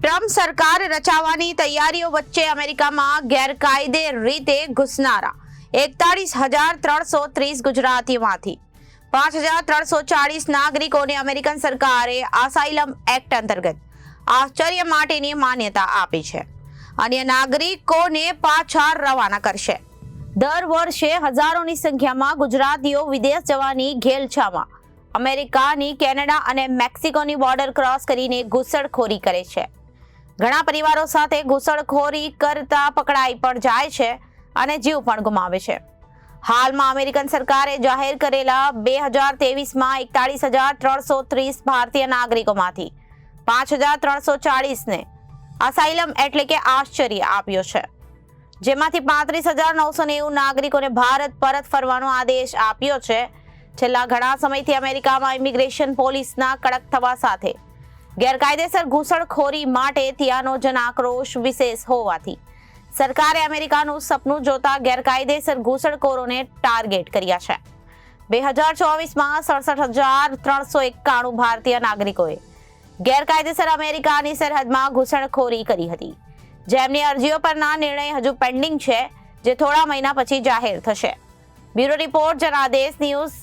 Trump સરકાર રચાવાની તૈયારીઓ વચ્ચે અમેરિકામાં ગેરકાયદે રીતે ઘૂસનારા 41,330 ગુજરાતીઓમાંથી 5,340 નાગરિકોને અમેરિકન સરકારે આસાઇલમ એક્ટ અંતર્ગત આશ્ચર્ય માટેની માન્યતા આપી છે. અન્ય નાગરિકોને પાછા રવાના કરશે. દર વર્ષે હજારોની સંખ્યામાં ગુજરાતીઓ વિદેશ જવાની ઘેલછામાં અમેરિકાની, કેનેડા અને મેક્સિકોની બોર્ડર ક્રોસ કરીને ઘૂસણખોરી કરે છે. ઘણા પરિવારો સાથે ઘૂસણખોરી કરતા પકડાઈ પણ જાય છે અને જીવ પણ ગુમાવે છે. હાલમાં અમેરિકન સરકારે જાહેર કરેલા 2023માં 41,330 ભારતીય નાગરિકોમાંથી 5,340ને આસાઇલમ એટલે કે આશ્ચર્ય આપ્યો છે, જેમાંથી 35,990 નાગરિકોને ભારત પરત ફરવાનો આદેશ આપ્યો છે. છેલ્લા ઘણા સમયથી અમેરિકામાં ઇમિગ્રેશન પોલીસના કડક થવા સાથે ગેરકાયદેસર ઘૂસણખોરી માટે ત્યાંનો જનાક્રોશ વિશેષ હોવાથી સરકારે અમેરિકાનું સપનું જોતા ગેરકાયદેસર ઘૂસણખોરોને ટાર્ગેટ કર્યા છે. 2024માં 67,391 ભારતીય નાગરિકોએ ગેરકાયદેસર અમેરિકાની સરહદમાં ઘૂસણખોરી કરી હતી, જેમની અરજીઓ પરના નિર્ણય હજુ પેન્ડિંગ છે, જે થોડા મહિના પછી જાહેર થશે. Bureau report, Janadesh news.